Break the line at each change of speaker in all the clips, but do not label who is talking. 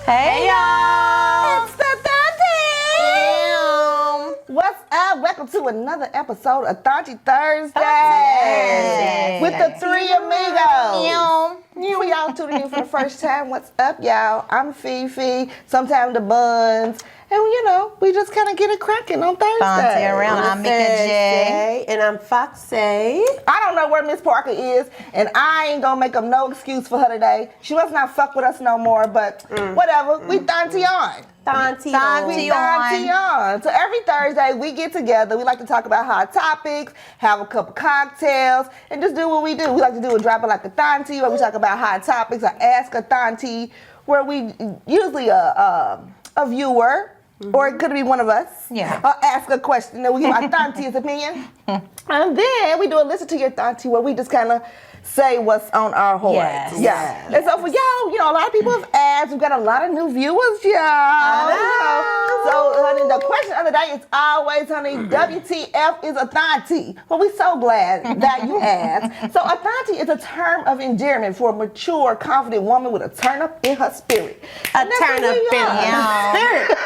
Hey y'all!
It's the Thaunties! What's up? Welcome to another episode of Thauntie Thursday with the three amigos. For y'all tuning in for the first time, what's up, y'all? I'm Fifi, sometimes the Buns, and we just kind of get it cracking on Thursday.
Thauntie around. I'm Mika J.
And I'm Foxy.
I don't know where Miss Parker is, and I ain't gonna make up no excuse for her today. She must not fuck with us no more, but whatever. We Thauntie on.
Thauntie
on. So every Thursday we get together. We like to talk about hot topics, have a couple cocktails, and just do what we do. We like to do a drop it like a Thauntie, where we talk about hot topics, or ask a Thauntie, where we usually a viewer. Or it could be one of us.
Yeah.
Or ask a question and we give our Thauntie's opinion. And then we do a listen to your Thauntie where we just kind of say what's on our heart.
Yes.
And so for y'all, a lot of people have asked. We've got a lot of new viewers, y'all. So, honey, the question of the day is always, honey, WTF is a Thauntie? Well, we're so glad that you asked. So a Thauntie is a term of endearment for a mature, confident woman with a turn up in her spirit.
A turn up in her spirit.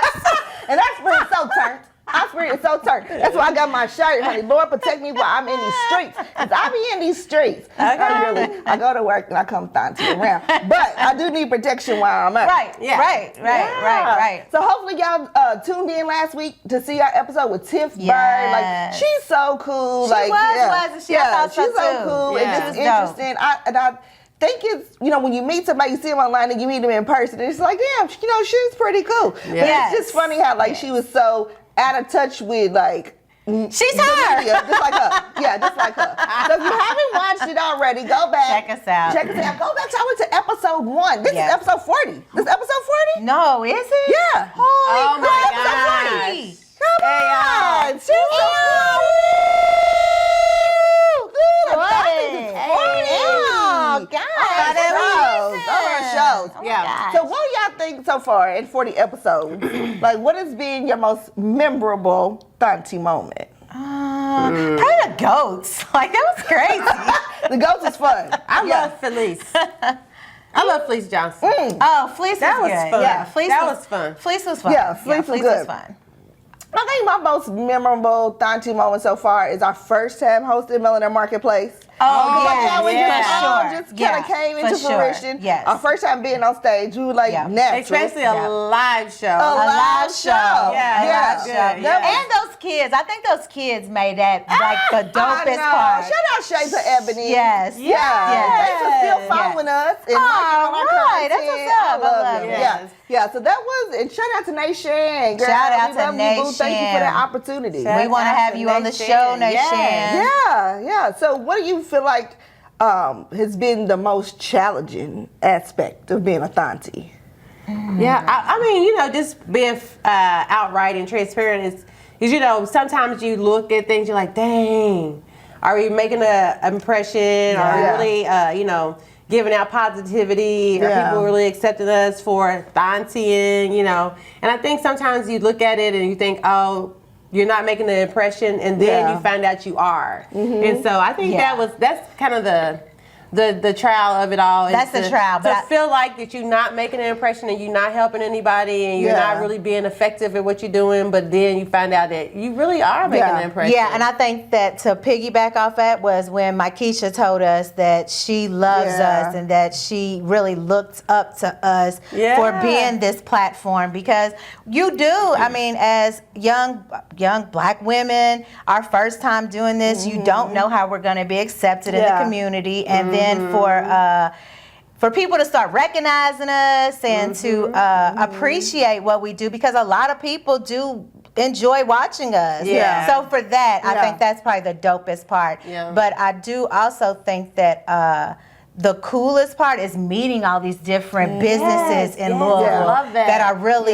And that spirit is so turned. Our spirit is so turned. That's why I got my shirt, honey. Lord, protect me while I'm in these streets. Because I be in these streets.
Okay.
I go to work and I come Thauntie around. But I do need protection while I'm out.
Right.
So hopefully y'all tuned in last week to see our episode with Tiff Bird. Like, she's so cool.
She wasn't she? I thought
she's so cool.
Yeah.
And this is interesting. I think it's, when you meet somebody, you see them online and you meet them in person, it's like, damn, she's pretty cool.
Yeah.
But it's just funny how, she was so out of touch with,
she's her.
Media, just like her. Yeah, just like her. So if you haven't watched it already, go back.
Check us out.
Go back to episode 1. This is episode 40. This is episode 40?
No, is it?
Yeah.
Holy
my
crap,
gosh.
Come on. She's so shows.
Yeah.
So what do y'all think so far in 40 episodes? What has been your most memorable Thauntie moment?
Probably the goats. That was crazy.
The goats is fun.
I love Felice. I love Felice Johnson.
Oh, Fleece
That was
good.
fun.
Yeah, Fleece
was fun.
Fleece was fun.
Yeah, Fleece was good.
fun.
I think my most memorable Thauntie moment so far is our first time hosting Millionaire Marketplace.
We
just kind of came into fruition.
Yes.
Our first time being on stage, we were natural.
Especially a live show.
A live show.
Yeah.
And those kids, I think those kids made that the dopest part.
Shout out Shay to Ebony.
Yes.
Thanks for still following us. And
right. That's what's up.
I love
it.
Yeah, so that was, and shout out to Nation. Girl,
Shout out
we
to
love you, boo.
Nation.
Thank you for that opportunity.
We want to have you on the show, Nation.
Yeah. So what do you feel like has been the most challenging aspect of being a Thauntie?
Yeah, I mean, just being outright and transparent is sometimes you look at things, you're like, dang, are we making an impression? Are we really, giving out positivity? Are people really accepting us for Thauntieing, And I think sometimes you look at it and you think, oh, you're not making an impression, and then you find out you are. And so I think that's kind of the trial of it all.
That's the trial.
But feel like that you're not making an impression and you're not helping anybody and you're not really being effective at what you're doing, but then you find out that you really are making an impression.
Yeah, and I think that to piggyback off that was when Mykesha told us that she loves us and that she really looked up to us for being this platform, because you do. I mean, as young black women, our first time doing this, you don't know how we're going to be accepted in the community, and then for people to start recognizing us and to appreciate what we do, because a lot of people do enjoy watching us.
Yeah.
So for that, I think that's probably the dopest part. Yeah. But I do also think that the coolest part is meeting all these different businesses in Louisville that are really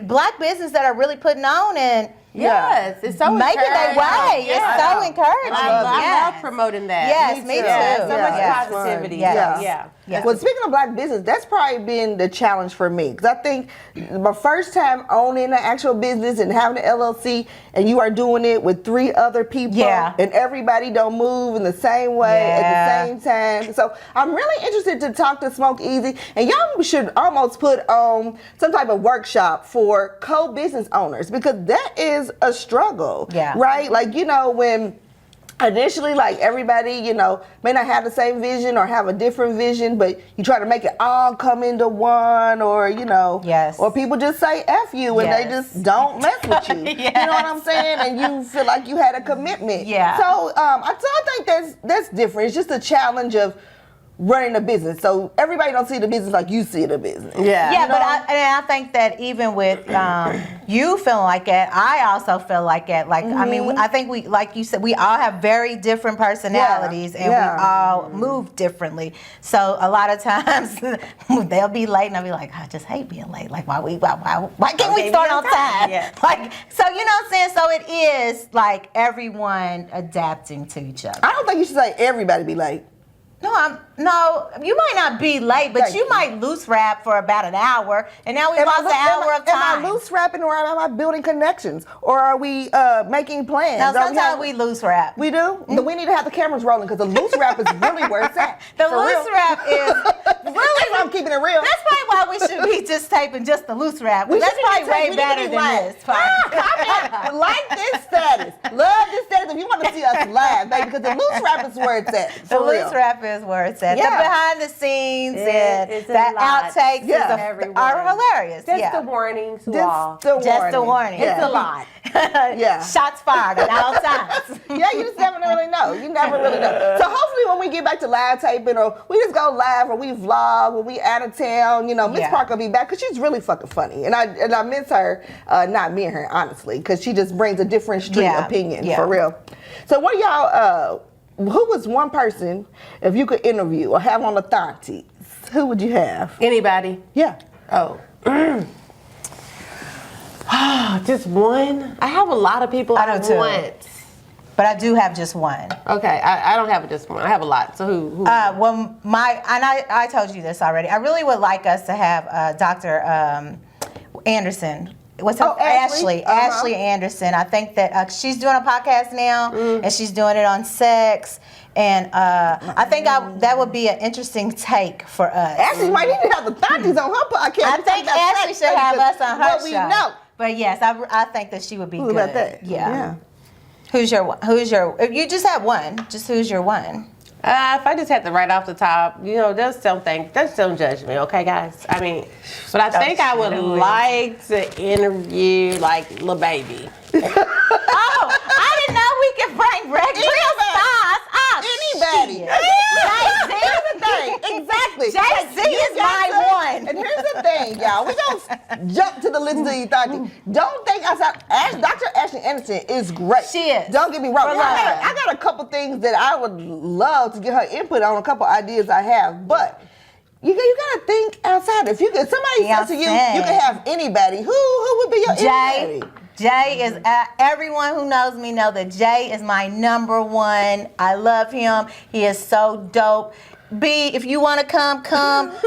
black business that are really putting on, and
Yes, it's so
Make it their way.
Yeah.
It's so encouraging.
I love promoting that.
Yes, me too.
Yeah, so much
Yes.
positivity.
Yes.
Yeah.
Well, speaking of black business, that's probably been the challenge for me. Because I think my first time owning an actual business and having an LLC, and you are doing it with 3 other people, and everybody don't move in the same way at the same time. So I'm really interested to talk to Smoke Easy, and y'all should almost put on some type of workshop for co-business owners, because that is a struggle, right? Like, you know, when initially, like, everybody, you know, may not have the same vision or have a different vision, but you try to make it all come into one, or, you know, or people just say F you and they just don't mess with you. You know what I'm saying? And you feel like you had a commitment. So I think that's different. It's just a challenge of running a business. So everybody don't see the business like you see the business.
Yeah,
you know?
but I think that even with you feeling like that, I also feel like that. Like, I mean, I think we, like you said, we all have very different personalities and we all move differently. So a lot of times they'll be late and I'll be like, I just hate being late. Like, why can't we start on time? Like, so, you know what I'm saying? So it is like everyone adapting to each other.
I don't think you should say everybody be late.
No, you might not be late, but you might loose wrap for about an hour, and now we lost an hour of time.
Am I loose wrapping, or am I building connections, or are we making plans?
No, sometimes we loose wrap.
We do? Then we need to have the cameras rolling, because the loose wrap is really where it's at.
The loose wrap is
really, I'm keeping it real.
That's probably why we should be just taping just the loose wrap. That's probably way better than this.
Comment, like this status, love this status. If you want to see us laugh, baby, because the loose wrap is where it's at.
The loose wrap is where it's at. The behind the scenes and the outtakes are hilarious.
Just the warnings,
Just the warning.
It's a lot.
Shots fired at all times.
You just never really know. You never really know. So hopefully when we get back to live taping, or we just go live, or we vlog, or we out of town, you know, Miss Parker will be back, because she's really fucking funny. And I miss her, not me and her, honestly, because she just brings a different street opinion, for real. So what y'all, who was one person, if you could interview or have on the Thaunties, who would you have?
Anybody?
Yeah.
Oh. Just one? I have a lot of people I do want.
But I do have just one.
Okay, I don't have just one. I have a lot. So who?
Well, I told you this already. I really would like us to have Dr. Anderson. What's her? Ashley. Ashley Anderson. I think that she's doing a podcast now, and she's doing it on sex. And I think that would be an interesting take for us.
Ashley might need to have the Thaunties on her podcast.
I think Ashley should have us on her show.
We know.
But yes, I think that she would be good.
About that?
Yeah. Who's your? If you just have one, just who's your one?
If I just had to write off the top, you know, just don't judge me, okay, guys? I mean, but I think I would like to interview, like, Lil Baby.
Oh, I didn't know we could bring real stars.
Anybody. Here's the thing. Exactly.
Jay-Z is my one.
And here's the thing, y'all. We don't jump to the list of these Thaunties. Don't think outside. Dr. Ashley Anderson is great.
She is.
Don't get me wrong. I got a couple things that I would love to get her input on, a couple ideas I have, but you gotta think outside. If somebody says to you, you can have anybody. Who would be your anybody?
Jay is, everyone who knows me know that Jay is my number one. I love him. He is so dope. B, if you want to come,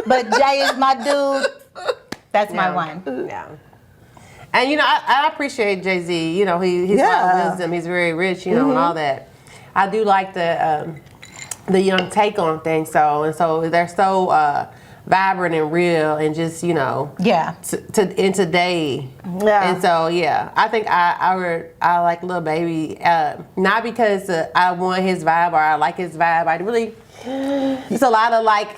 but Jay is my dude. That's my one.
Yeah. And, you know, I appreciate Jay-Z. You know, he's a lot of wisdom. He's very rich, you know, and all that. I do like the young take on things. So they're so vibrant and real, and just, you know, in today. And so I think I like Lil Baby, not because I want his vibe or I like his vibe. I really, it's a lot of like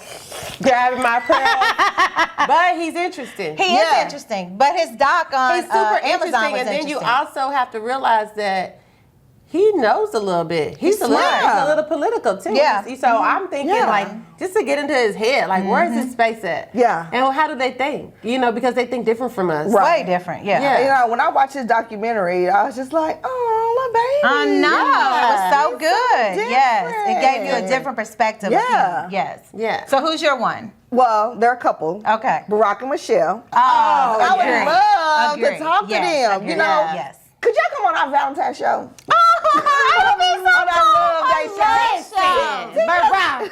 grabbing my pearl, but he's interesting.
He is interesting, but his doc on
he's super
Amazon was
and then you
interesting.
also have to realize that he knows a little bit. He's a little political too.
Yeah.
So I'm thinking like, just to get into his head, like where's his space at?
Yeah.
And how do they think? You know, because they think different from us.
Way different. Yeah.
You know, when I watched his documentary, I was just like, oh, Lil Baby.
I know. It was so good. Yes. It gave you a different perspective.
Yeah.
Of him. Yes.
Yeah.
So who's your one?
Well, there are a couple.
Okay.
Barack and Michelle.
Oh,
I would love to talk to them.
Agree.
You know, Could y'all come on our Valentine's show?
That'd be so
On our Love Day show.
Barack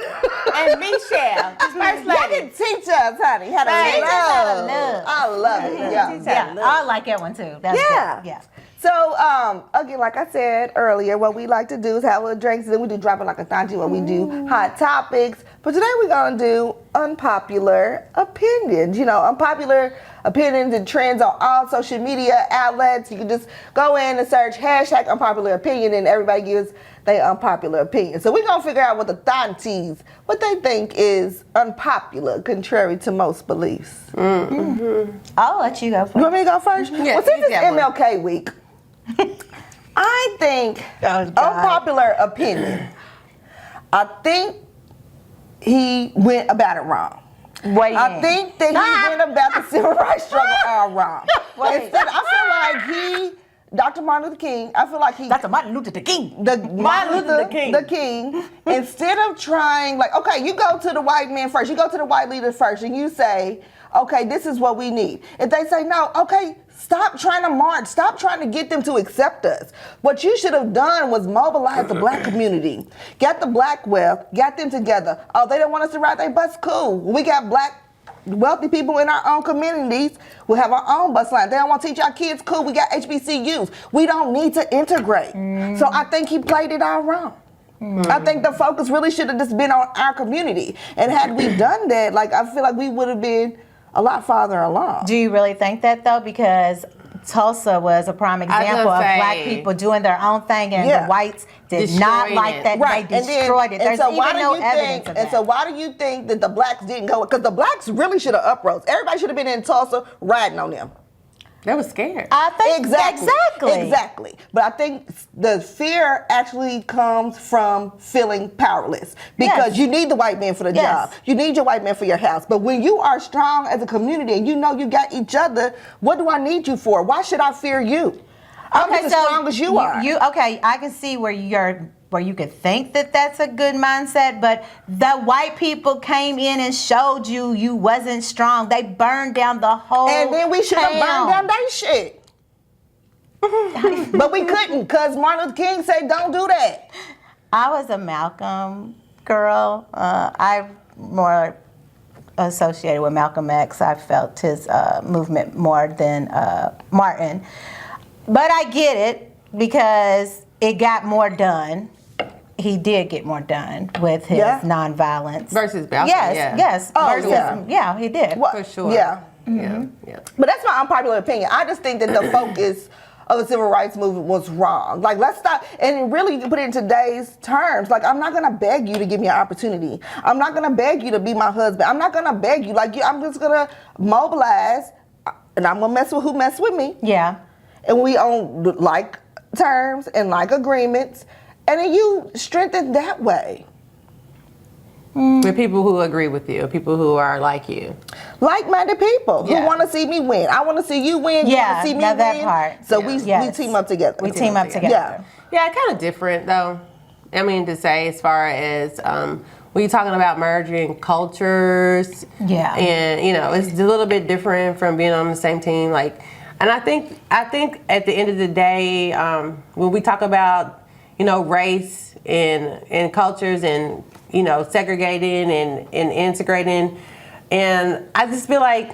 and Michelle, his first
Y'all
lady.
can teach us, honey, how to
Teach us how to
love.
love.
I love it. Yeah.
Yeah, I like that one too. That's
Yeah.
good. Yeah.
So, again, like I said earlier, what we like to do is have a drinks, and then we do drop it like a Thauntie, where we do hot topics. But today we're gonna do unpopular opinions. You know, unpopular opinions and trends on all social media outlets. You can just go in and search hashtag unpopular opinion, and everybody gives their unpopular opinion. So we're gonna figure out what the Thaunties, what they think is unpopular, contrary to most beliefs.
I'll let you go first.
You want me to go first?
Yeah,
Well, since
you
it's
get one.
MLK week, I think
Oh, God.
unpopular opinion. I think he went about it wrong.
Wait.
I think that he went about the civil rights struggle all wrong. Instead, I feel like Dr. Martin Luther King, I feel like he
That's a Martin Luther King.
Martin Luther the King, instead of trying, like, okay, you go to the white man first, you go to the white leader first, and you say, okay, this is what we need. If they say no, okay, stop trying to march, stop trying to get them to accept us. What you should have done was mobilize the black community, get the black wealth, get them together. Oh, they don't want us to ride their bus? Cool. We got black wealthy people in our own communities. We have our own bus line. They don't want to teach our kids. Cool. We got HBCUs. We don't need to integrate. So I think he played it all wrong. I think the focus really should have just been on our community. And had we done that, like, I feel like we would have been a lot farther along.
Do you really think that though? Because Tulsa was a prime example of black people doing their own thing, and the whites did not like that.
Right.
They destroyed it. There's even no evidence of that.
And so why do you think that the blacks didn't go? Because the blacks really should have uprose. Everybody should have been in Tulsa riding on them.
They were scared.
I think
Exactly. But I think the fear actually comes from feeling powerless, because you need the white man for the job. You need your white man for your house. But when you are strong as a community and you know you got each other, what do I need you for? Why should I fear you? I'm as strong as you are.
I can see where you could think that that's a good mindset, but the white people came in and showed you wasn't strong. They burned down the whole
And then we should have burned down their shit. But we couldn't, because Martin Luther King said don't do that.
I was a Malcolm girl. I'm more associated with Malcolm X. I felt his movement more than Martin. But I get it, because it got more done. He did get more done with his nonviolence.
Versus Malcolm,
Yes.
Oh,
versus, he did.
For sure.
Yeah.
Yeah.
But that's my unpopular opinion. I just think that the focus of the civil rights movement was wrong. Like, let's stop, and really put it in today's terms. Like, I'm not gonna beg you to give me an opportunity. I'm not gonna beg you to be my husband. I'm not gonna beg you. Like, I'm just gonna mobilize, and I'm gonna mess with who mess with me.
Yeah.
And we on like terms and like agreements, and then you strengthen that way.
With people who agree with you, people who are like you.
Like-minded people who want to see me win. I want to see you win. You want to see me win.
that part.
So we team up together.
We team up together.
Yeah, kind of different though. I mean, to say as far as when you're talking about merging cultures.
Yeah.
And it's a little bit different from being on the same team. Like, and I think at the end of the day, when we talk about race and cultures and segregating and integrating, and I just feel like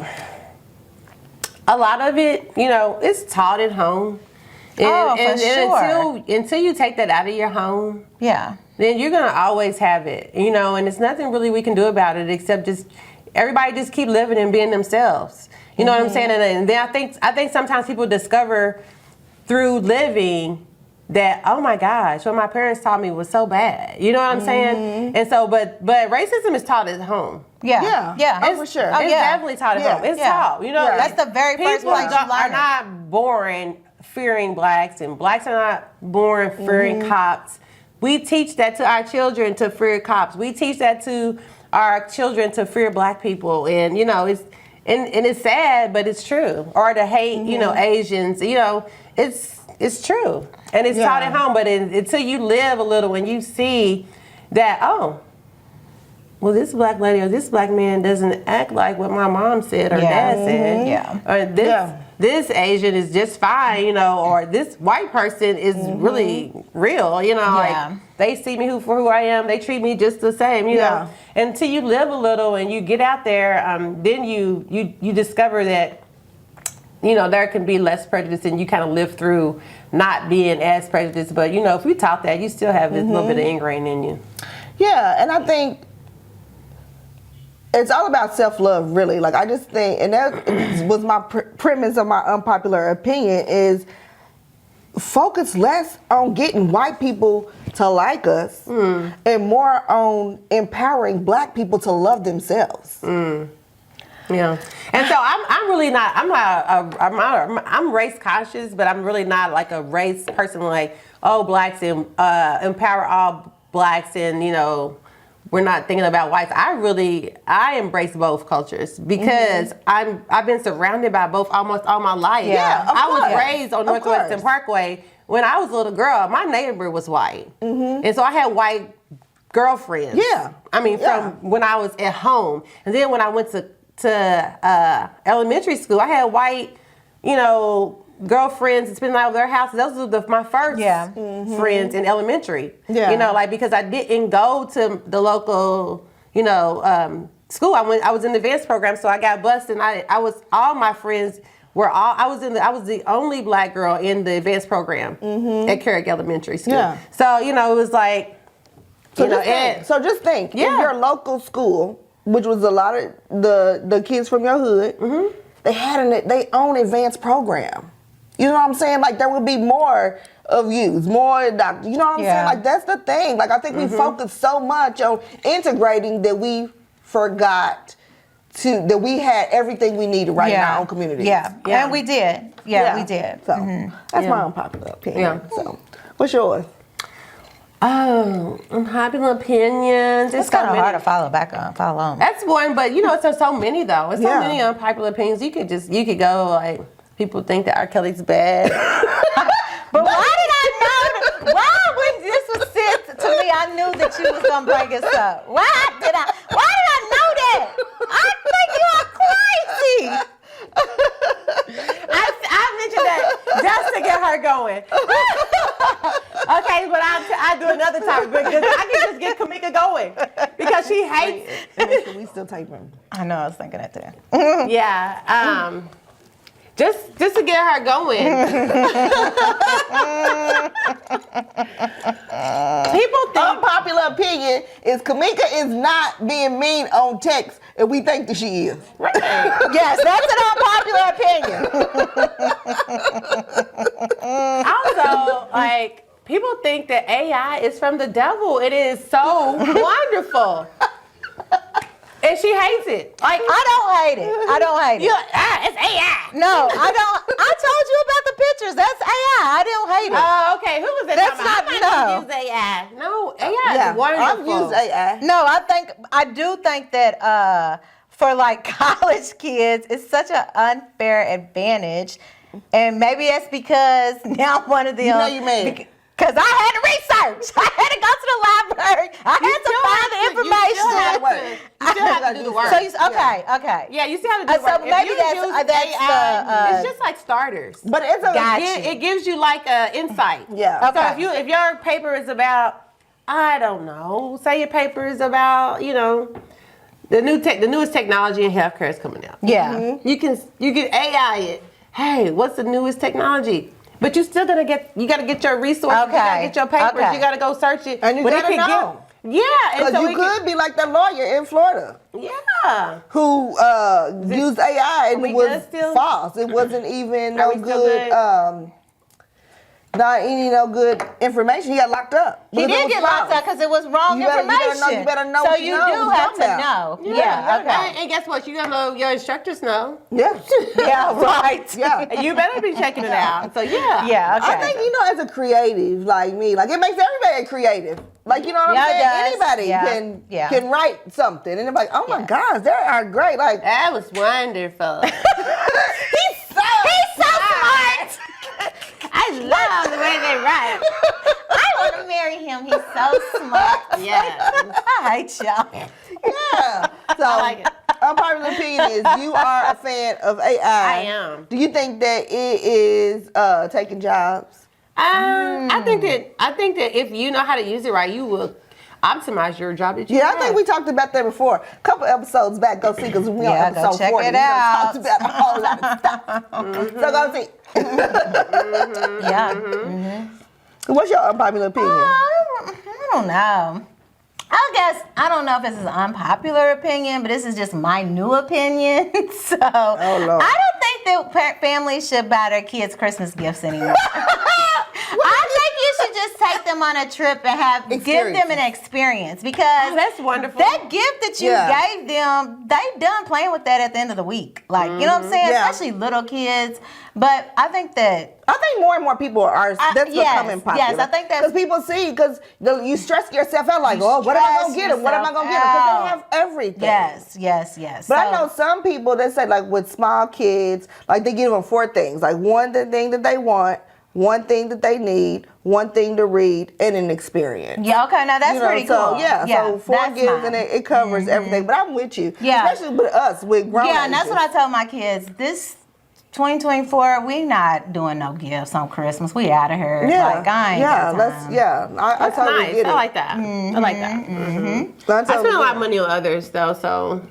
a lot of it, it's taught at home. And
sure.
Until you take that out of your home, then you're gonna always have it, and there's nothing really we can do about it except just everybody just keep living and being themselves. You know what I'm saying? And then I think sometimes people discover through living that, oh my gosh, what my parents taught me was so bad. You know what I'm saying? And so, but racism is taught at home.
Yeah.
Oh, for sure.
It's definitely taught at home. It's taught.
That's the very first place you learn
People are not born fearing blacks, and blacks are not born fearing cops. We teach that to our children to fear cops. We teach that to our children to fear black people, and it's and it's sad, but it's true. Or to hate, Asians. It's true, and it's taught at home. But until you live a little and you see that, oh, well, this black lady or this black man doesn't act like what my mom said or dad said.
Yeah.
Or this Asian is just fine, you know, or this white person is really real, you know, like they see me for who I am. They treat me just the same, you know. Until you live a little and you get out there, then you discover that, you know, there can be less prejudice and you kind of live through not being as prejudiced. But, you know, if we taught that, you still have this little bit of ingrained in you.
Yeah, and I think it's all about self-love, really. Like, I just think, and that was my premise of my unpopular opinion, is focus less on getting white people to like us and more on empowering black people to love themselves.
Yeah, and so I'm really not. I'm race conscious, but I'm really not like a race person. Like, oh, blacks and empower all blacks, and you know, we're not thinking about whites. I embrace both cultures because I've been surrounded by both almost all my life.
Yeah,
I was raised on Northwestern Parkway. When I was a little girl, my neighbor was white, and so I had white girlfriends. Yeah, I mean, from when I was at home, and then when I went to elementary school, I had white, you know, girlfriends spending out of their houses. Those were my first friends in elementary. Yeah. You know, like, because I didn't go to the local, you know, school. I was in the advanced program, so I got bused, and all my friends were I was the only black girl in the advanced program at Carrick Elementary School. Yeah. So, you know, it was like,
so just think, in your local school, which was a lot of the kids from your hood, they had their own advanced program. You know what I'm saying? Like, there would be more of yous, more doctors. You know what I'm saying? Like, that's the thing. Like, I think we focus so much on integrating that we forgot that we had everything we needed in our own community.
Yeah, and we did. We did.
So that's my unpopular opinion. Yeah. So, what's yours?
Oh, unpopular opinions.
It's kind of hard to follow on.
That's one, but you know, it's so many though. It's so many unpopular opinions. You could go like, people think that R. Kelly's bad.
But why did I know? Why, when this was said to me, I knew that you was gonna bring us up. Why did I know that? I think you are crazy.
I mentioned that just to get her going. Okay, but I'll do another topic because I can just get Kamika going because she hates it.
We still taping.
I know, I was thinking that too.
Yeah. Just to get her going. People think
unpopular opinion is Kamika is not being mean on text, and we think that she is.
Right.
Yes, that's an unpopular opinion.
Also, like, people think that AI is from the devil. It is so wonderful. And she hates it. Like,
I don't hate it.
It's AI.
No, I don't. I told you about the pictures. That's AI. I don't hate it.
Oh, okay. Who was that?
That's not
use AI. No, AI is wonderful.
I've used AI.
No, I do think that for like college kids, it's such an unfair advantage, and maybe that's because now I'm one of them.
You know you made.
Because I had to research. I had to go to the library. I had to find the information.
You still have to do the work.
So okay.
Yeah, you still have to do the work.
So maybe that's
it's just like starters.
But
it gives you like an insight.
Yeah.
Okay.
So if your paper is about, I don't know, say your paper is about, you know, the newest technology in healthcare is coming out.
Yeah.
You can AI it. Hey, what's the newest technology? But you still gotta get your resources. You gotta get your papers. You gotta go search it.
And you gotta know.
And
so you could be like that lawyer in Florida.
Yeah.
Who used AI and it was false. It wasn't even not any good information. He got locked up.
He did get locked up because it was wrong information.
You better know.
So you do have to know. Yeah. Okay.
And guess what? You gotta know your instructors know.
Yeah.
Yeah. Right.
Yeah.
And you better be checking it out. So yeah.
Yeah. Okay.
I think as a creative like me, like it makes everybody creative. Like, you know what I'm saying? Anybody can write something, and they're like, oh my gosh, they are great. Like,
that was wonderful.
He's so smart.
I love the way they write.
I want to marry him. He's so smart.
Yeah.
I hate y'all.
Yeah. So,
I like it.
unpopular opinion is you are a fan of AI.
I am.
Do you think that it is taking jobs?
I think that if you know how to use it right, you will optimize your job that you have.
I think we talked about that before. A couple episodes back. Go see, because we on
go
episode
check
40.
it out.
We talked about a whole lot of stuff. So go see.
Yeah.
What's your unpopular opinion?
I don't know. I don't know if this is an unpopular opinion, but this is just my new opinion. So
Lord.
I don't think that families should buy their kids Christmas gifts anymore. I think you should just take them on a trip and give them an experience, because
that's wonderful.
That gift that you gave them, they done playing with that at the end of the week. Like, you know what I'm saying?
Yeah.
Especially little kids. But I think
more and more people are. That's becoming popular.
Yes, I think that's
because people see, because you stress yourself out like, oh, what am I gonna get them? What am I gonna get them? Because they have everything.
Yes.
But I know some people that say, like, with small kids, like they give them 4 things, like the thing that they want, one thing that they need, one thing to read, and an experience.
Yeah, okay, now that's pretty cool.
So 4 gifts and it covers everything. But I'm with you.
Yeah.
Especially with us, with grown
and that's
ages.
what I tell my kids. This 2024, we not doing no gifts on Christmas. We out of here.
Yeah,
Like, I ain't got time.
I totally
nice.
get it.
I like that. I like that.
I
I spend a lot of money on others though, so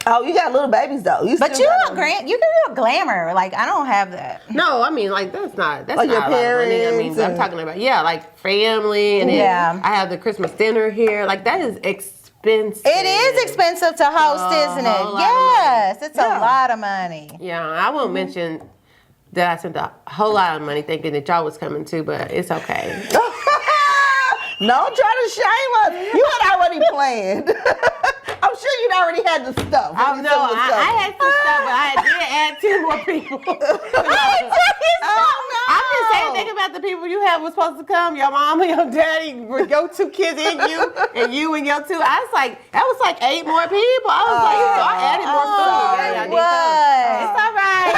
Oh, you got little babies though.
But you can do a glamour. Like, I don't have that.
No, I mean, like, that's
like
not
your
a lot of money. I mean,
parents
I'm talking about like family, and then I have the Christmas dinner here. Like, that is expensive.
It is expensive to host, isn't it? Yes, it's a lot of money.
Yeah, I won't mention that I spent a whole lot of money thinking that y'all was coming too, but it's okay.
Don't try to shame us. You had already planned. I'm sure you'd already had the stuff.
Oh, no, I had some stuff, but I did add 2 more people. I'm just saying, think about the people you had was supposed to come. Your mom and your daddy, your 2 kids and you and your 2. I was like, that was like 8 more people. I was like, so I added more food. Y'all need to come. It's all right.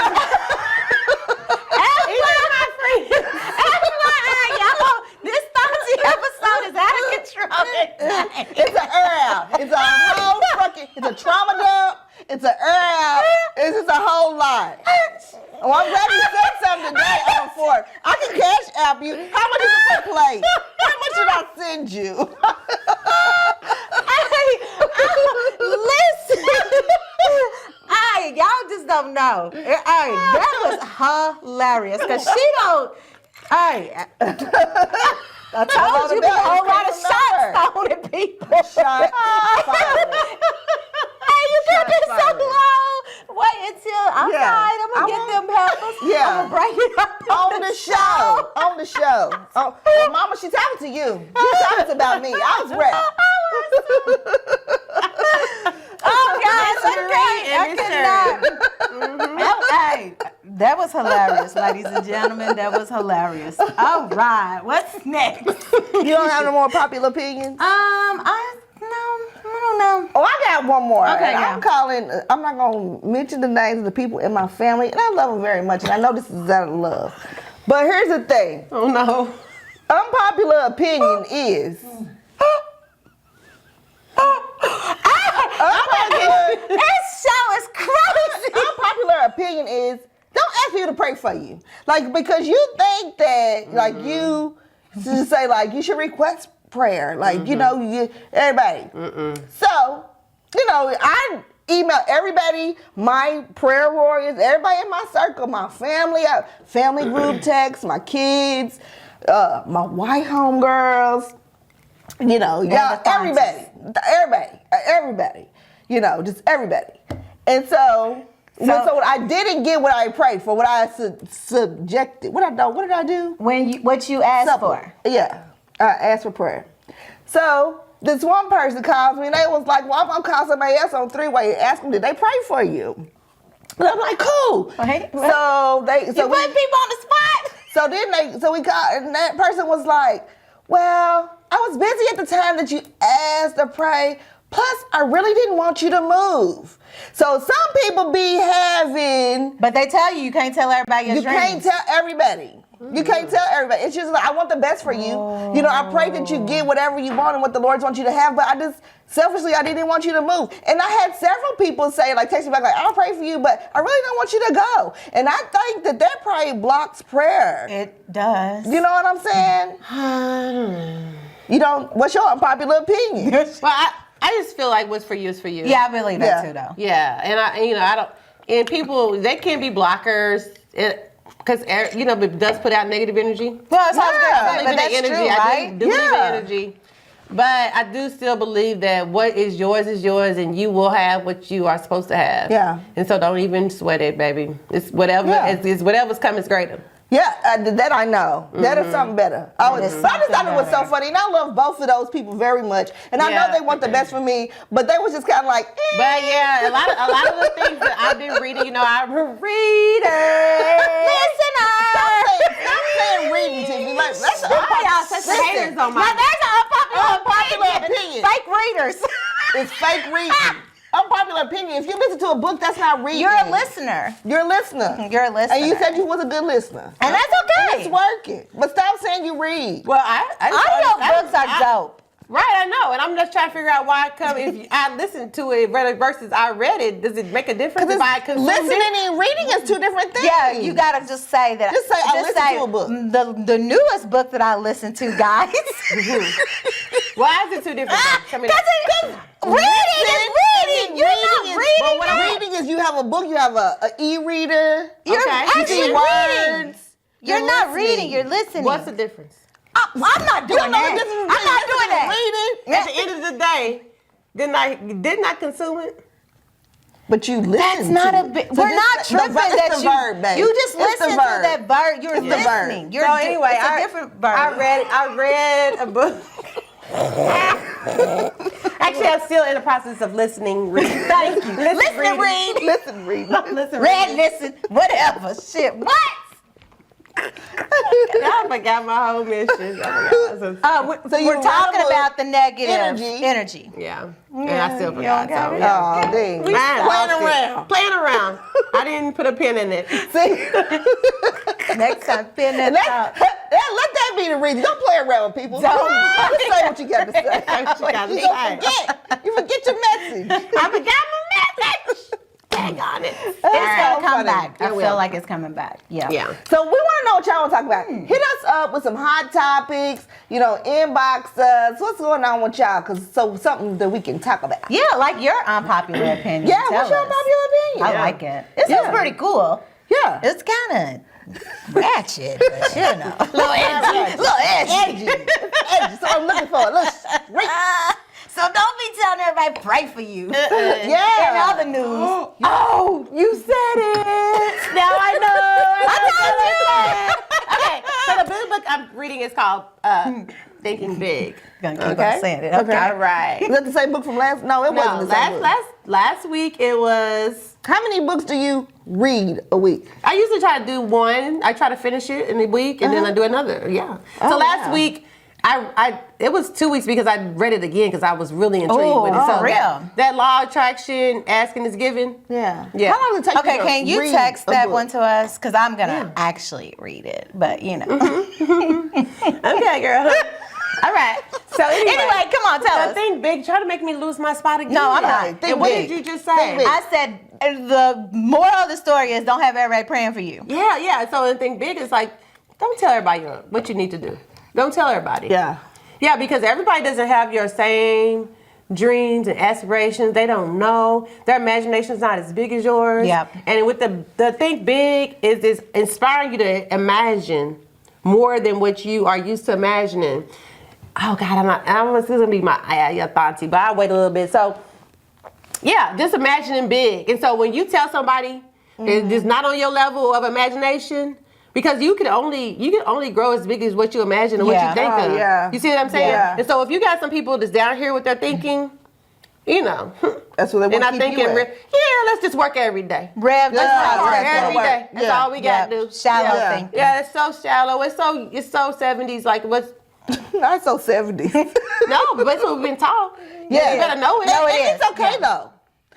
This Thauntie episode is out of control.
It's an out. It's a whole fucking. It's a trauma dump. It's an out. It's just a whole lot. Oh, I'm glad you said something today on Ford. I can cash app you. How much is it per plate? How much should I send you?
Listen. Y'all just don't know. That was hilarious, because she don't. I told you, be a whole lot of shots thrown at people.
Shot fired.
Hey, you kept it so low. Wait until I'm fine. I'm gonna get them peppers.
Yeah.
I'm gonna bring it up
On the show. On the show. Oh, well, Mama, she's talking to you. She's talking about me. I was ready.
Oh, guys, I cannot. Hey, that was hilarious, ladies and gentlemen. That was hilarious. All right, what's next?
You don't have no more popular opinions?
I don't know.
Oh, I got one more.
Okay,
I'm not going to mention the names of the people in my family, and I love them very much, and I know this is out of love. But here's the thing.
Oh, no.
Unpopular opinion is...
This show is crazy.
Unpopular opinion is, don't ask people to pray for you. Like, because you think that, like, you should say, like, you should request prayer. Like, you know, everybody. So, you know, I email everybody, my prayer warriors, everybody in my circle, my family, family group text, my kids, my white homegirls, you know, y'all, everybody, you know, just everybody. And so I didn't get what I prayed for, what I subjected. What did I do?
What you asked for?
Yeah, I asked for prayer. So this one person calls me and they was like, well, I'm gonna call somebody else on 3-way and ask them, did they pray for you? And I'm like, cool.
Right.
So
you put people on the spot.
So we called, and that person was like, well, I was busy at the time that you asked to pray. Plus, I really didn't want you to move. So some people be having...
But they tell you can't tell everybody your dreams.
You can't tell everybody. You can't tell everybody. It's just like, I want the best for you. You know, I pray that you get whatever you want and what the Lord wants you to have, but I just, selfishly, I didn't want you to move. And I had several people say, like, text me back, like, I'll pray for you, but I really don't want you to go. And I think that probably blocks prayer.
It does.
You know what I'm saying? You don't, what's your unpopular opinion?
Well, I just feel like what's for you is for you.
Yeah, I believe that too, though.
Yeah, and I don't, and people, they can be blockers, because, you know, it does put out negative energy.
Well, it's
I believe in
that's
energy.
true,
I
right?
do believe in energy. But I do still believe that what is yours, and you will have what you are supposed to have.
Yeah.
And so don't even sweat it, baby. It's whatever. It's whatever's coming is greater.
Yeah, that I know. That is something better. I just thought it was so funny. And I love both of those people very much. And I know they want the best for me, but they was just kind of like,
But yeah, a lot of the things that I've been reading, you know, I'm a reader.
Stop saying reading to me. Like, that's
y'all such haters on my.
Now, there's an unpopular
opinion.
Fake readers.
It's fake reading. Unpopular opinion. If you listen to a book, that's not reading.
You're a listener.
You're a listener.
You're a listener.
And you said you was a good listener.
And that's okay.
And it's working. But stop saying you read.
Well,
Audio books are dope.
Right, I know, and I'm just trying to figure out why if I listened to it versus I read it, does it make a difference if I consume
listening
it?
and reading is two different things.
Yeah, you gotta just say that.
Just say I listened to a book.
The newest book that I listened to, guys.
Why is it two different things?
Because reading is reading. You're not reading.
But what reading is, you have a book, you have a e-reader.
You're actually reading. You're not
listening.
reading. You're listening.
What's the difference?
I'm not doing that. I'm not doing that.
Reading.
At the end of the day, didn't I consume it?
But you listen.
That's not a bit. We're not tripping that
the verb, babe.
you just
It's the
listen to
verb.
that verb. You're
It's the verb.
listening. You're
So anyway,
it's a different verb.
I read a book. Actually, I'm still in the process of listening.
Thank you. Listen, read.
Listen, read.
Read, listen, whatever. Shit. What?
I forgot my whole mission.
We're talking about the negative energy.
Yeah. And I still forgot. So,
Oh, dang.
we playing around. I didn't put a pin in it.
See?
Next time, pin that out.
Let that be the reason. Don't play around with people. Just say what you got to say. You forget your message.
I forgot my message. Dang on it.
It's gonna come back. I feel like it's coming back. Yeah.
So we want to know what y'all want to talk about. Hit us up with some hot topics. You know, inbox us. What's going on with y'all? Because something that we can talk about.
Yeah, like your unpopular opinion.
Yeah,
Tell
what's your
us.
unpopular opinion?
I like it. This is pretty cool.
Yeah.
It's kind of ratchet, but you know. Little edgy.
Edgy. So I'm looking for a little straight.
So don't be telling everybody pray for you.
Yeah.
In other news.
Oh, you said it. Now I know.
I told you.
Okay, so the book I'm reading is called Thinking Big.
Gonna keep on saying it. Okay.
All right.
Is that the same book from last? No, it wasn't the same book.
Last week it was.
How many books do you read a week?
I usually try to do one. I try to finish it in a week, and then I do another. Yeah. So last week. It was 2 weeks because I read it again because I was really intrigued with it. So
real.
That law of attraction, asking is given.
Yeah.
Yeah.
How long does it take
Okay,
you to
can you
read
text
a
that
book?
one to us? Because I'm gonna actually read it, but you know.
Okay, girl. All right. So
Anyway, come on, tell us.
Think big. Try to make me lose my spot again.
No, I'm not.
Think
And what
big.
did you just say?
Think big.
I said the moral of the story is don't have everybody praying for you.
Yeah. So the thing big is like, don't tell everybody what you need to do. Don't tell everybody.
Yeah.
Yeah, because everybody doesn't have your same dreams and aspirations. They don't know. Their imagination's not as big as yours.
Yep.
And with the think big is inspiring you to imagine more than what you are used to imagining. Oh God, this is gonna be my Thauntie, but I'll wait a little bit. So yeah, just imagining big. And so when you tell somebody it's just not on your level of imagination, because you can only grow as big as what you imagine and what you think of.
Yeah.
You see what I'm saying?
Yeah.
And so if you got some people that's down here with their thinking, you know,
That's what they want to keep you at.
let's just work every day.
Rev,
Let's
just
work
like
every day. That's all we got to do.
Shallow
Yeah.
thinking.
Yeah, it's so shallow. It's so 70s. Like what's
Not so 70s.
no, but that's what we've been taught.
Yeah.
You better know it.
No, it
And
is.
it's okay though.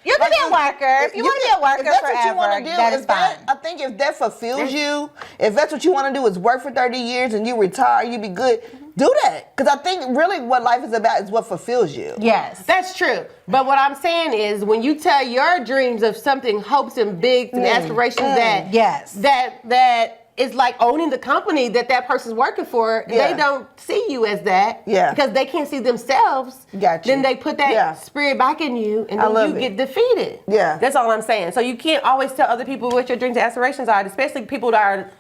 You can be a worker. If you want to be a worker
if that's
forever,
what you want to do,
that is fine.
I think if that fulfills you, if that's what you want to do is work for 30 years and you retire, you be good, do that. Because I think really what life is about is what fulfills you.
Yes.
That's true. But what I'm saying is when you tell your dreams of something, hopes and big and aspirations that is like owning the company that person's working for, they don't see you as that.
Yeah.
Because they can't see themselves.
Gotcha.
Then they put that spirit back in you and then you get defeated.
Yeah.
That's all I'm saying. So you can't always tell other people what your dreams and aspirations are, especially people that are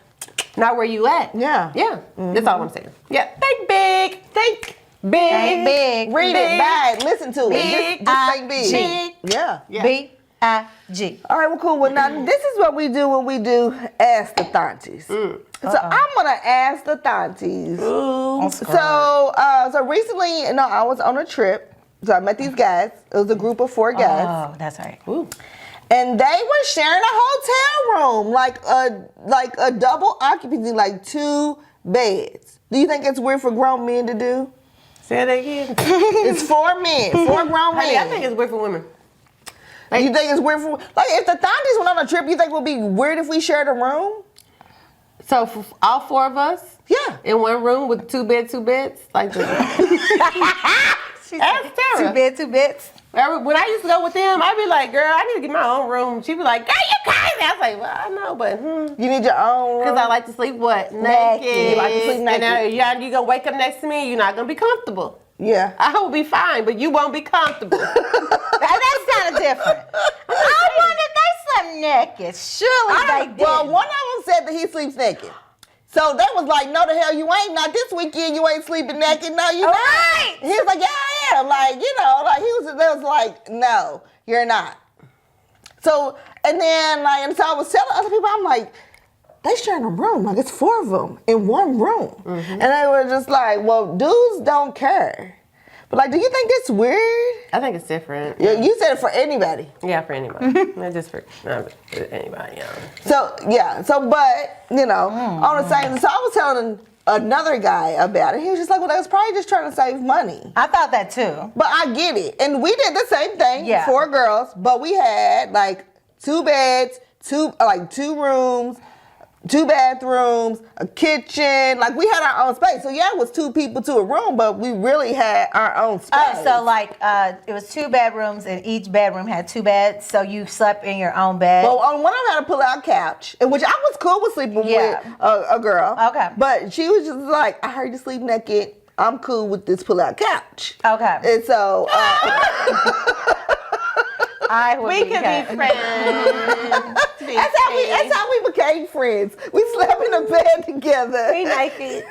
not where you at.
Yeah.
Yeah. That's all I'm saying. Yeah. Think big. Think big.
Think big.
Read it, buy it, listen to
Big.
it. Just think big. Yeah.
B-I-G.
All right, well, cool. Well, now this is what we do when we do Ask the Thaunties. So I'm gonna ask the Thaunties. So recently, I was on a trip. So I met these guys. It was a group of 4 guys.
Oh, that's right. Ooh.
And they were sharing a hotel room, like a double occupancy, like 2 beds. Do you think it's weird for grown men to do?
Say that again.
It's 4 men, 4 grown men.
I think it's weird for women.
You think it's weird for, like, if the Thaunties went on a trip, you think it would be weird if we shared a room?
So for all 4 of us?
Yeah.
In one room with 2 beds? Like that. That's terrible.
2 beds, 2 beds.
When I used to go with them, I'd be like, girl, I need to get my own room. She'd be like, girl, you crazy. I was like, well, I know, but
You need your own room?
Because I like to sleep naked.
You like to sleep naked.
And you're going to wake up next to me, you're not going to be comfortable.
Yeah.
I will be fine, but you won't be comfortable.
That's kind of different. I wonder if they slept naked. Surely they did.
Well, one of them said that he sleeps naked. So they was like, no, the hell you ain't. Not this weekend. You ain't sleeping naked. No, you not.
Right.
He was like, yeah, I am. Like, they was like, no, you're not. So, and then, and so I was telling other people, I'm like, they sharing a room. Like, it's 4 of them in one room. Mm-hmm. And they were just like, well, dudes don't care. But, like, do you think that's weird?
I think it's different.
Yeah, you said it for anybody.
Yeah, for anybody. Not just for anybody,
So, but, on the same, so I was telling another guy about it. He was just like, well, they was probably just trying to save money.
I thought that too.
But I get it. And we did the same thing,
yeah.
4 girls, but we had, like, 2 beds, 2 rooms, 2 bathrooms, a kitchen. Like, we had our own space. So, yeah, it was 2 people to a room, but we really had our own space.
So, like, it was 2 bedrooms, and each bedroom had 2 beds, so you slept in your own bed?
Well, on one of them had a pull-out couch, which I was cool with sleeping with a girl.
Okay.
But she was just like, I heard you sleep naked. I'm cool with this pull-out couch.
Okay.
And so...
we could be friends.
That's how we became friends. We slept in a bed together.
We naked.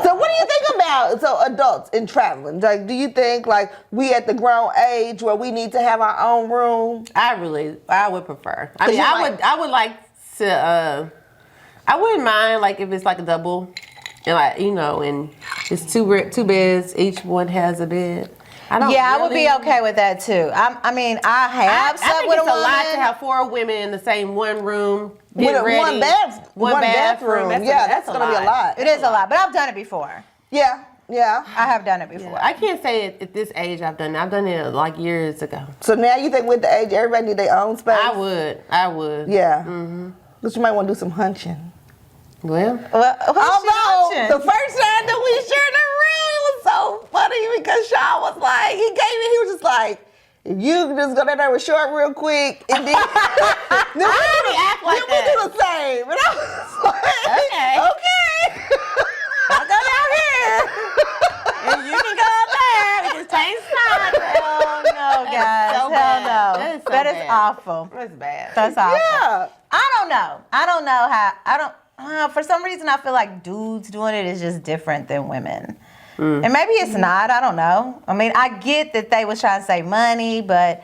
So what do you think about adults in traveling? Like, do you think like we at the grown age where we need to have our own room?
I would prefer. I would like to. I wouldn't mind like if it's like a double. And and it's 2 beds. Each one has a bed.
I would be okay with that too. I have slept with a woman.
It's a lot to have 4 women in the same one room.
With one bathroom. That's gonna be a lot.
It is a lot, but I've done it before.
Yeah.
I have done it before.
Yeah. I can't say it at this age I've done it. I've done it like years ago.
So now you think with the age everybody need their own space?
I would.
Yeah. Mm-hmm. But you might want to do some hunching.
Well,
although the first time that we shared a room, it was so funny because Sean was like, he was just like, if you just go down there with short real quick, and then we do the same. And I was like, okay.
I'll go down here. And you can go up there. We just change spots.
Oh, no, guys.
So
Hell no.
That
is awful.
That's bad.
That's awful.
Yeah.
I don't know how, for some reason I feel like dudes doing it is just different than women. And maybe it's not, I don't know. I mean, I get that they was trying to save money, but...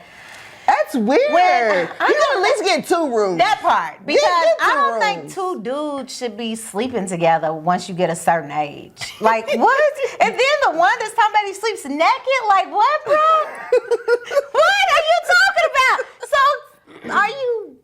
That's weird. You can at least get 2 rooms.
That part. Because
get 2
I don't
rooms.
think 2 dudes should be sleeping together once you get a certain age. Like, what? And then the one that's talking about he sleeps naked? Like, what, bro? What are you talking about? So, are you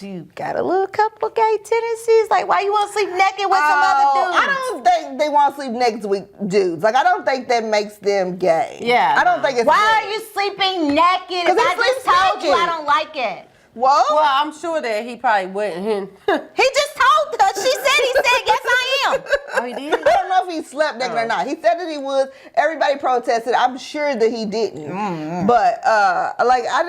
you got a little couple gay tendencies? Like, why you want to sleep naked with some other dudes?
I don't think they want to sleep naked with dudes. Like, I don't think that makes them gay.
Yeah.
I don't think it's.
Why are you sleeping naked? If I just told you I don't like it.
Whoa.
Well, I'm sure that he probably wouldn't.
He just told us. He said, yes, I am.
Oh, he did?
I don't know if he slept naked or not. He said that he would. Everybody protested. I'm sure that he didn't. But like I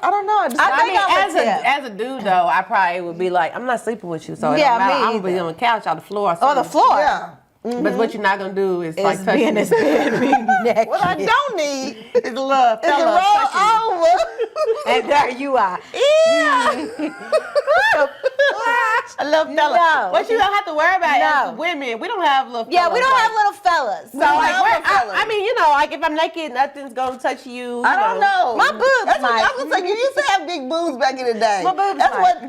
don't know.
As a dude though, I probably would be like, I'm not sleeping with you, so it don't matter. I'm gonna be on the couch, on the floor. Or
on the floor.
Yeah.
But what you're not gonna do is like touch
be in
me.
this bed, be naked.
What I don't need
It's a little
is to
fella
roll
touching me.
over.
And there you are.
A little fella.
No.
What you don't have to worry about
No.
as women. We don't have little fellas.
Yeah, we don't have little fellas.
So like,
have little fellas.
I mean, you know, like if I'm naked, nothing's gonna touch you.
I don't know.
My boobs
That's what
might.
I was gonna say. You used to have big boobs back in the day.
My boobs
That's
might.
what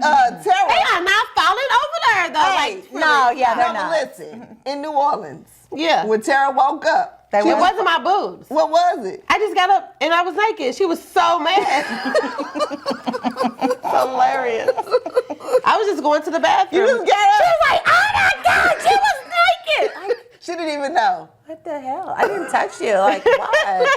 Tara.
They are not falling over there though.
Hey,
Like,
No, yeah, they're
no, but
not.
listen. In New Orleans,
yeah.
when Tara woke up,
They
It
were-
wasn't my boobs.
what was it?
I just got up and I was naked. She was so mad. Hilarious. I was just going to the bathroom.
You just got up.
She was like, oh my God, she was naked.
She didn't even know.
What the hell? I didn't touch you. Like, what?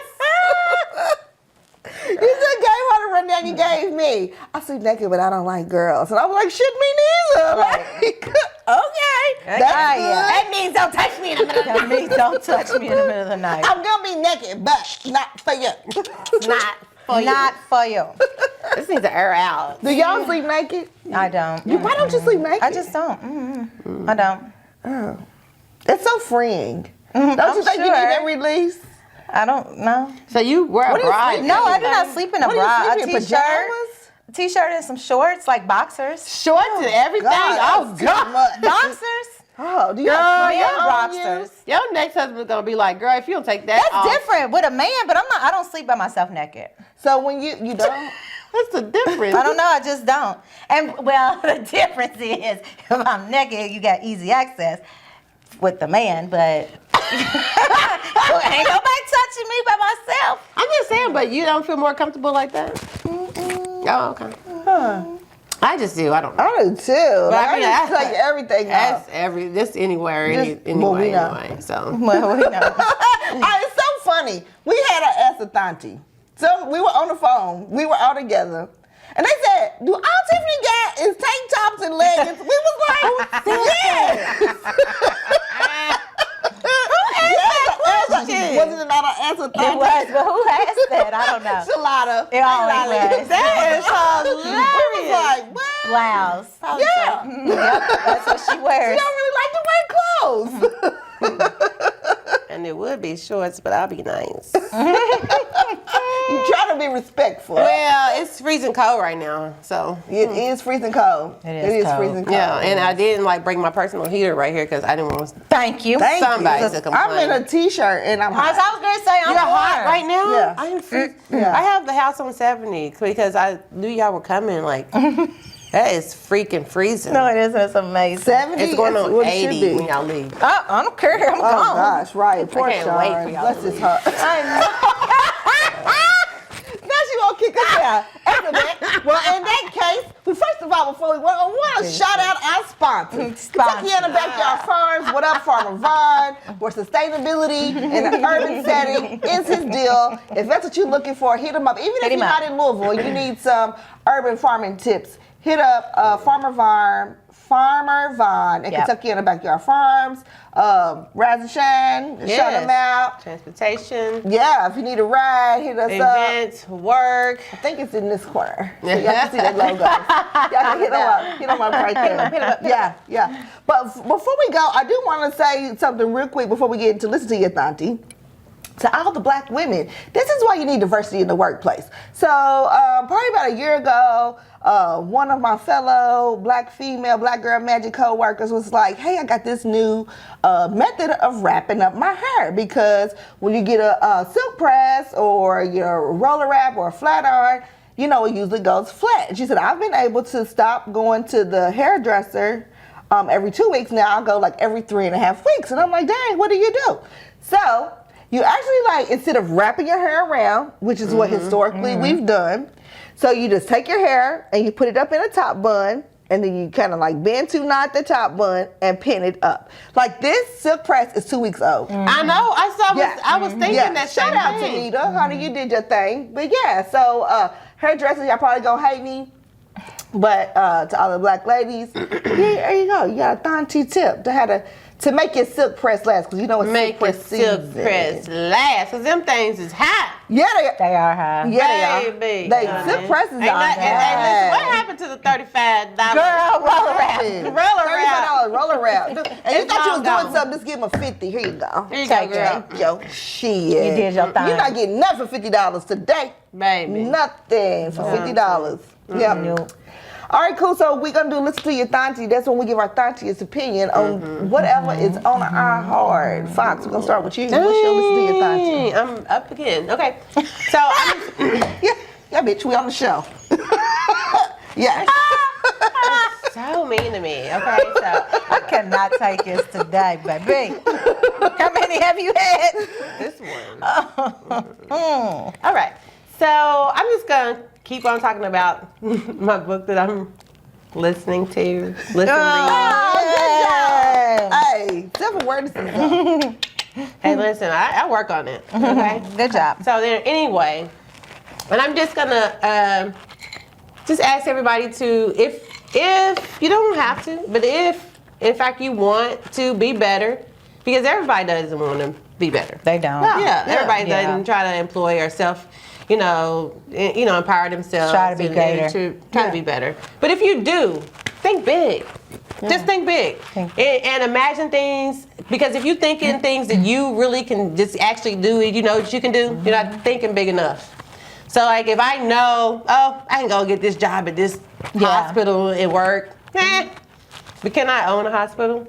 You just gave her the rundown you gave me. I sleep naked, but I don't like girls. And I was like, shit, me neither. Like, okay. That's good.
That means don't touch me in the middle of the
That means don't touch me in the middle of the night.
I'm gonna be naked, but not for you.
Not for you.
Not for you.
This needs to air out.
Do y'all sleep naked?
I don't.
Why don't you sleep naked?
I just don't. I don't.
It's so freeing. Don't you
I'm
think you need
sure.
that release?
I don't know.
So you wear a
What do you
bra?
sleep
No, I do not sleep in a
What do you
bra.
sleep
A
in, pajamas?
t-shirt and some shorts, like boxers.
Shorts and everything.
God,
Oh,
that's too
God.
much.
Boxers?
Oh, do you
Girl,
have
Yeah,
clothes on you?
boxers.
Your next husband's gonna be like, girl, if you don't take that
That's
off.
different with a man, but I don't sleep by myself naked.
So when you don't,
What's the difference?
I don't know, I just don't. And well, the difference is if I'm naked, you got easy access with the man, but ain't nobody touching me by myself.
I'm just saying, but you don't feel more comfortable like that? Oh, okay. I just do. I don't know.
I do too. Like,
I mean,
I just take everything
That's
off.
this anywhere,
Just-
anyway,
well, we know.
anyway. So
Well, we know.
It's so funny. We had our ask a Thauntie. So we were on the phone. We were all together. And they said, do all Tiffany got is tank tops and leggings? We was like, yes.
question?
Wasn't it not an answer?
It was, but who asked that? I don't know.
Shalada.
It always was.
That is
We was
hilarious.
like, what?
Blouse.
Yeah.
Yep, that's what she
She
wears.
don't really like to wear clothes.
And it would be shorts, but I'll be nice.
You try to be respectful.
Well, it's freezing cold right now, so.
It is freezing cold.
It is cold.
freezing cold.
Yeah, and I didn't bring my personal heater right here because I didn't want
Thank you.
Thank
somebody
you.
to complain.
I'm in a t-shirt and I'm
As
hot.
I was going to say, I'm
You're hot
warm.
right now?
Yeah.
I am freezing.
Yeah.
I have the house on 70 because I knew y'all were coming. Like, that is freaking freezing.
No, it isn't. It's amazing.
70.
It's going
that's
on
what it should
80
be.
when y'all leave.
I don't care. I'm
Oh
gone.
gosh, right. Poor
can't wait
Sean.
for y'all
Bless
to
his
leave.
heart.
I know.
Now she gonna kick us out. After that, well, in that case, first of all, before we go, I want to shout out our sponsors. Kentucky in the Backyard Farms. What up, Farmer Vaughn? Where sustainability in an urban setting is his deal. If that's what you're looking for, hit him up. Even if
Hit
you're
him
not
up.
in Louisville, you need some urban farming tips. Hit up Farmer Vaughn at
Yep.
Kentucky in the Backyard Farms. Rise and Shine, shout
Yes.
them out.
Transportation,
Yeah, if you need a ride, hit us up.
events, work.
I think it's in this corner. So y'all can see that logo. Y'all can hit them up. Hit them up right there.
Hit 'em up.
Yeah, yeah. But before we go, I do want to say something real quick before we get into Listen to Your Thauntie. To all the black women, this is why you need diversity in the workplace. So probably about a year ago, one of my fellow black girl magic co-workers was like, hey, I got this new method of wrapping up my hair, because when you get a silk press or your roller wrap or a flat iron, you know, it usually goes flat. And she said, I've been able to stop going to the hairdresser every 2 weeks. Now I'll go like every 3.5 weeks. And I'm like, dang, what do you do? So You actually like, instead of wrapping your hair around, which is what historically we've done, so you just take your hair and you put it up in a top bun, and then you kind of like bend to knot the top bun and pin it up. Like this silk press is 2 weeks old.
I know. I was thinking that.
Shout out to Nita, honey, you did your thing. But yeah, so hairdressers, y'all probably gonna hate me. But to all the black ladies, there you go. You got a Thauntie tip to make your silk press last, because you know it's
make
silk
your
press
silk
season.
press last, because them things is hot.
Yeah,
They are high.
Yeah,
Baby,
they are. Silk presses are hot.
And listen, what happened to the $35?
Girl, roll around.
Roll around.
$35, roll around. And you
It's
thought you was
long
doing
gone.
something, just give them a 50. Here you go.
Here you go, girl.
Take your shit.
You did your thing.
You're not getting nothing for $50 today.
Baby.
Nothing for $50. Yep.
Nope.
All right, cool. So we're going to do Listen to Your Thauntie. That's when we give our Thauntie opinion on whatever is on our heart. Fox, we're going to start with you. What's your Listen to Your Thauntie?
I'm up again. Okay. So I'm
Yeah, bitch, we on the show. Yeah.
so mean to me. Okay, so
I cannot take this today, baby. How many have you had?
this one. All right. So I'm just gonna keep on talking about my book that I'm listening to.
Hey, seven words.
Hey, listen, I work on it. Okay.
Good job.
So then, anyway, and I'm just gonna just ask everybody to, if you don't have to, but if in fact you want to be better, because everybody doesn't want to be better.
They don't.
Yeah, everybody
Yeah.
doesn't try to employ herself, empower themselves.
Try to be greater.
Try to be better. But if you do, think big. Just think big. And imagine things, because if you think in things that you really can just actually do, you know what you can do, you're not thinking big enough. So like if I know, I can go get this job at this hospital and work. But can I own a hospital?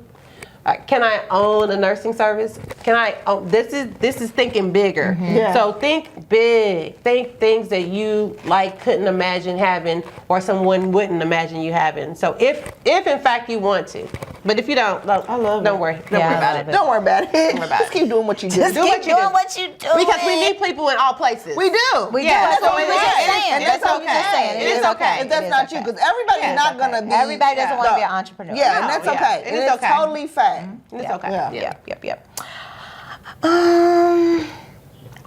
Can I own a nursing service? Can I? This is thinking bigger. So think big. Think things that you couldn't imagine having, or someone wouldn't imagine you having. So if in fact you want to, but if you don't, don't worry about it.
Don't worry about it.
Don't worry about
Just keep doing what you do.
Just keep doing what you do.
Because we need people in all places.
We do.
We do.
Yeah,
That's what we
so
were just
it is.
saying.
It
That's
is
what we were just
okay.
saying.
It is okay.
If that's not you, because everybody's not going to be.
Everybody doesn't want to be an entrepreneur.
Yeah, and
No,
that's
yeah.
okay.
It
And
is
it's
okay.
totally fair.
It's okay.
Yeah.
Yep.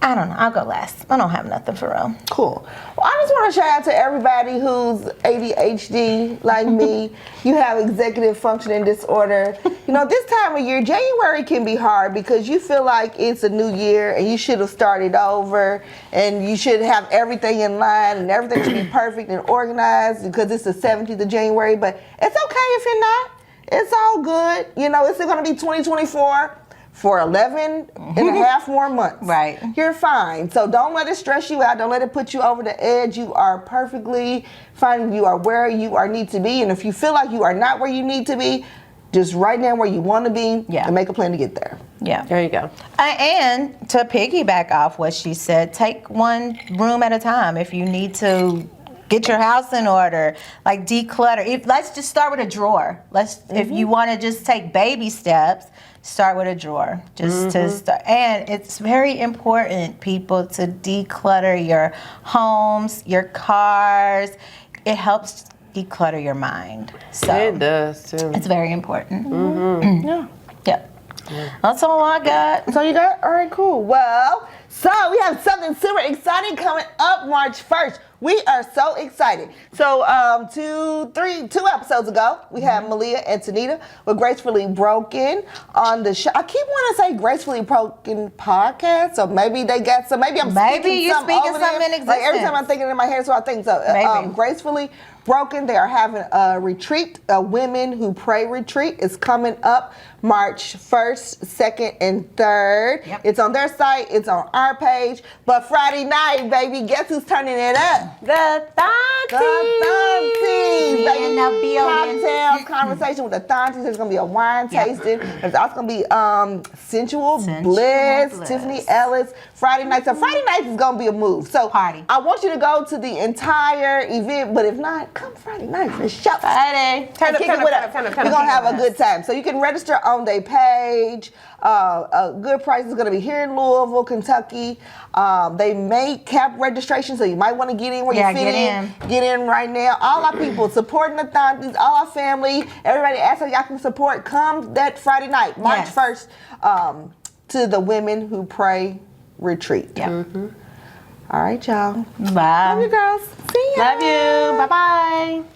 I don't know. I'll go last. I don't have nothing for real.
Cool. Well, I just want to shout out to everybody who's ADHD like me. You have executive functioning disorder. This time of year, January can be hard because you feel like it's a new year and you should have started over and you should have everything in line and everything should be perfect and organized because it's the 17th of January. But it's okay if you're not. It's all good. It's going to be 2024. For 11 and a half more months.
Right.
You're fine. So don't let it stress you out. Don't let it put you over the edge. You are perfectly fine. You are where you need to be. And if you feel like you are not where you need to be, just write down where you want to be and make a plan to get there.
Yeah.
There you go.
And to piggyback off what she said, take one room at a time. If you need to get your house in order, declutter. Let's just start with a drawer. If you want to just take baby steps, start with a drawer. Just to start. And it's very important, people, to declutter your homes, your cars. It helps declutter your mind. So
It does too.
it's very important. Yeah. That's all I got.
So you got? All right, cool. Well, so we have something super exciting coming up March 1st. We are so excited. So 2 episodes ago, we had Malia and Tanita with Gracefully Broken on the show. I keep wanting to say Gracefully Broken podcast, so maybe they got some. Maybe I'm speaking something over there.
in existence.
Like every time I'm thinking in my head, so I think so.
Maybe.
Gracefully Broken, they are having a retreat, a Women Who Pray retreat. It's coming up March 1st, 2nd, and 3rd.
Yep.
It's on their site. It's on our page. But Friday night, baby, guess who's turning it up?
The Thaunties.
The Thaunties, baby.
In the building.
Cocktails, conversation with the Thaunties. There's going to be a wine tasting. There's also going to be Sensual Bliss, Tiffany Ellis, Friday night. So Friday night is going to be a move. So
Party.
I want you to go to the entire event, but if not, come Friday night for the show.
Friday. Turn up.
We're going to have a good time. So you can register on their page. A good price is going to be here in Louisville, Kentucky. They make cap registration, so you might want to get in where you fit in. Get in right now. All our people supporting the Thaunties, all our family, everybody asks how y'all can support. Come that Friday night, March 1st, to the Women Who Pray retreat.
Yep.
All right, y'all.
Bye.
Love you, girls. See ya.
Love you. Bye-bye.